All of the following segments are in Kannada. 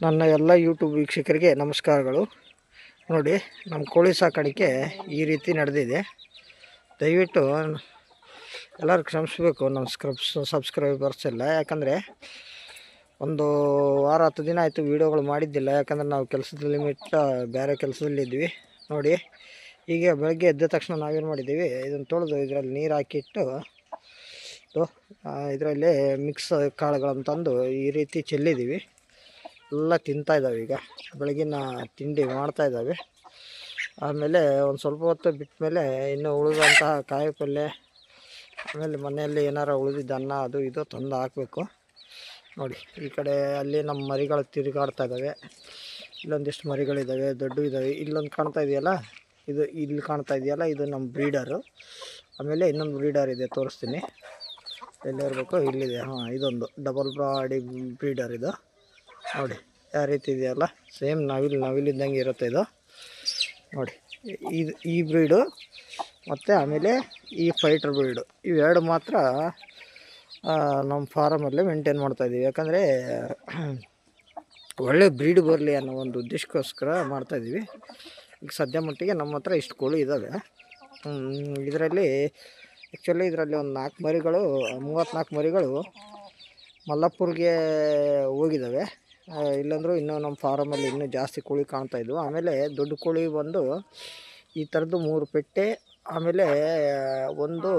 ನನ್ನ ಎಲ್ಲ ಯೂಟ್ಯೂಬ್ ವೀಕ್ಷಕರಿಗೆ ನಮಸ್ಕಾರಗಳು. ನೋಡಿ, ನಮ್ಮ ಕೋಳಿ ಸಾಕಾಣಿಕೆ ಈ ರೀತಿ ನಡೆದಿದೆ. ದಯವಿಟ್ಟು ಎಲ್ಲರೂ ಕ್ಷಮಿಸಬೇಕು ನಮ್ಮ ಸಬ್ಸ್ಕ್ರೈಬರ್ಸ್ ಎಲ್ಲ. ಯಾಕಂದರೆ ಒಂದು ವಾರ 10 ದಿನ ಆಯಿತು ವೀಡಿಯೋಗಳು ಮಾಡಿದ್ದಿಲ್ಲ. ಯಾಕಂದರೆ ನಾವು ಕೆಲಸದಲ್ಲಿ ಬೇರೆ ಕೆಲಸದಲ್ಲಿದ್ವಿ. ನೋಡಿ, ಈಗ ಬೆಳಗ್ಗೆ ಎದ್ದ ತಕ್ಷಣ ನಾವೇನು ಮಾಡಿದ್ದೀವಿ, ಇದನ್ನು ತೊಳೆದು ಇದರಲ್ಲಿ ನೀರು ಹಾಕಿಟ್ಟು ಇದರಲ್ಲಿ ಮಿಕ್ಸ್ ಕಾಳುಗಳನ್ನು ತಂದು ಈ ರೀತಿ ಚೆಲ್ಲಿದ್ದೀವಿ. ಎಲ್ಲ ತಿಂತಾಯಿದ್ದಾವೆ. ಈಗ ಬೆಳಗಿನ ತಿಂಡಿ ಮಾಡ್ತಾಯಿದ್ದಾವೆ. ಆಮೇಲೆ ಒಂದು ಸ್ವಲ್ಪ ಹೊತ್ತು ಬಿಟ್ಟ ಮೇಲೆ ಇನ್ನು ಉಳಿದಂತಹ ಕಾಯಿ ಪಲ್ಯ, ಆಮೇಲೆ ಮನೆಯಲ್ಲಿ ಏನಾರು ಉಳಿದಿದ್ದ ಅನ್ನ ಅದು ಇದು ತಂದು ಹಾಕಬೇಕು. ನೋಡಿ, ಈ ಕಡೆ ಅಲ್ಲಿ ನಮ್ಮ ಮರಿಗಳು ತಿರುಗಾಡ್ತಾ ಇದ್ದಾವೆ. ಇಲ್ಲೊಂದಿಷ್ಟು ಮರಿಗಳಿದ್ದಾವೆ, ದೊಡ್ಡ ಇದ್ದಾವೆ. ಇಲ್ಲೊಂದು ಕಾಣ್ತಾ ಇದೆಯಲ್ಲ, ಇಲ್ಲಿ ಕಾಣ್ತಾ ಇದೆಯಲ್ಲ, ಇದು ನಮ್ಮ ಬ್ರೀಡರು. ಆಮೇಲೆ ಇನ್ನೊಂದು ಬ್ರೀಡರ್ ಇದೆ, ತೋರಿಸ್ತೀನಿ. ಎಲ್ಲಿರಬೇಕು, ಇಲ್ಲಿದೆ. ಇದೊಂದು ಡಬಲ್ ಬಾಡಿ ಬ್ರೀಡರ್. ಇದು ನೋಡಿ ಯಾವ ರೀತಿ ಇದೆಯಲ್ಲ, ಸೇಮ್ ನವಿಲಿದ್ದಂಗೆ ಇರುತ್ತೆ ಇದು. ನೋಡಿ, ಈ ಬ್ರೀಡು ಮತ್ತು ಆಮೇಲೆ ಈ ಫೈಟರ್ ಬ್ರೀಡು, ಇವೆರಡು ಮಾತ್ರ ನಮ್ಮ ಫಾರಮಲ್ಲಿ ಮೇಂಟೈನ್ ಮಾಡ್ತಾಯಿದ್ದೀವಿ. ಯಾಕಂದರೆ ಒಳ್ಳೆ ಬ್ರೀಡ್ ಬರಲಿ ಅನ್ನೋ ಒಂದು ಉದ್ದೇಶಕ್ಕೋಸ್ಕರ ಮಾಡ್ತಾಯಿದ್ದೀವಿ. ಈಗ ಸದ್ಯ ಮಟ್ಟಿಗೆ ನಮ್ಮ ಹತ್ರ ಇಷ್ಟು ಕೋಳಿ ಇದ್ದಾವೆ. ಇದರಲ್ಲಿ ಆ್ಯಕ್ಚುಲಿ ಇದರಲ್ಲಿ ಒಂದು 34 ಮರಿಗಳು ಮಲ್ಲಪುರ್ಗೆ ಹೋಗಿದ್ದಾವೆ. ಇಲ್ಲಾಂದ್ರೂ ಇನ್ನೂ ನಮ್ಮ ಫಾರಮಲ್ಲಿ ಇನ್ನೂ ಜಾಸ್ತಿ ಕೋಳಿ ಕಾಣ್ತಾಯಿದ್ವು. ಆಮೇಲೆ ದೊಡ್ಡ ಕೋಳಿ ಬಂದು ಈ ಥರದ್ದು 3 ಪೆಟ್ಟೆ, ಆಮೇಲೆ ಒಂದು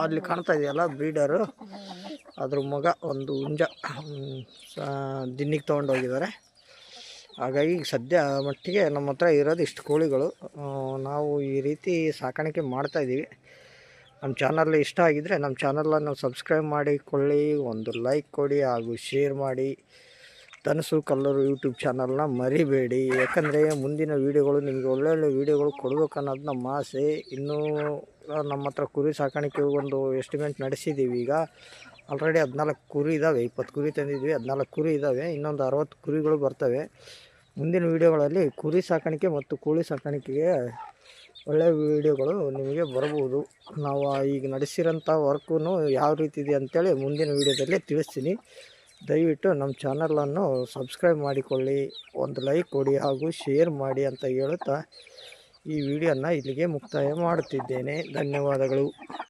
ಅಲ್ಲಿ ಕಾಣ್ತಾ ಇದೆಯಲ್ಲ ಬ್ರೀಡರು, ಅದ್ರ ಮಗ ಒಂದು ಹುಂಜ ದಿನ್ನಿಗೆ ತೊಗೊಂಡೋಗಿದ್ದಾರೆ. ಹಾಗಾಗಿ ಸದ್ಯ ಮಟ್ಟಿಗೆ ನಮ್ಮ ಹತ್ರ ಇರೋದು ಇಷ್ಟು ಕೋಳಿಗಳು. ನಾವು ಈ ರೀತಿ ಸಾಕಾಣಿಕೆ ಮಾಡ್ತಾಯಿದ್ದೀವಿ. ನಮ್ಮ ಚಾನಲ್ ಇಷ್ಟ ಆಗಿದ್ದರೆ ನಮ್ಮ ಚಾನಲನ್ನು ಸಬ್ಸ್ಕ್ರೈಬ್ ಮಾಡಿಕೊಳ್ಳಿ, ಒಂದು ಲೈಕ್ ಕೊಡಿ ಹಾಗೂ ಶೇರ್ ಮಾಡಿ. ಧನಸು ಕಲ್ಲರು ಯೂಟ್ಯೂಬ್ ಚಾನಲ್ನ ಮರಿಬೇಡಿ. ಯಾಕಂದರೆ ಮುಂದಿನ ವೀಡಿಯೋಗಳು ನಿಮಗೆ ಒಳ್ಳೊಳ್ಳೆ ವೀಡಿಯೋಗಳು ಕೊಡಬೇಕು ಅನ್ನೋದು ನಮ್ಮ ಆಸೆ. ಇನ್ನೂ ನಮ್ಮ ಹತ್ರ ಕುರಿ ಸಾಕಾಣಿಕೆ ಒಂದು ಎಸ್ಟಿಮೇಟ್ ನಡೆಸಿದ್ದೀವಿ. ಈಗ ಆಲ್ರೆಡಿ 14 ಕುರಿ ಇದ್ದಾವೆ. 20 ಕುರಿ ತಂದಿದ್ವಿ, 14 ಕುರಿ ಇದ್ದಾವೆ. ಇನ್ನೊಂದು 60 ಕುರಿಗಳು ಬರ್ತವೆ. ಮುಂದಿನ ವೀಡಿಯೋಗಳಲ್ಲಿ ಕುರಿ ಸಾಕಾಣಿಕೆ ಮತ್ತು ಕೋಳಿ ಸಾಕಾಣಿಕೆಗೆ ಒಳ್ಳೆಯ ವೀಡಿಯೋಗಳು ನಿಮಗೆ ಬರ್ಬೋದು. ನಾವು ಈಗ ನಡೆಸಿರೋಂಥ ವರ್ಕೂ ಯಾವ ರೀತಿ ಇದೆ ಅಂಥೇಳಿ ಮುಂದಿನ ವೀಡಿಯೋದಲ್ಲಿ ತಿಳಿಸ್ತೀನಿ. ದಯವಿಟ್ಟು ನಮ್ಮ ಚಾನಲನ್ನು ಸಬ್ಸ್ಕ್ರೈಬ್ ಮಾಡಿಕೊಳ್ಳಿ, ಒಂದು ಲೈಕ್ ಕೊಡಿ ಹಾಗೂ ಶೇರ್ ಮಾಡಿ ಅಂತ ಹೇಳುತ್ತಾ ಈ ವಿಡಿಯೋನ ಇಲ್ಲಿಗೆ ಮುಕ್ತಾಯ ಮಾಡುತ್ತಿದ್ದೇನೆ. ಧನ್ಯವಾದಗಳು.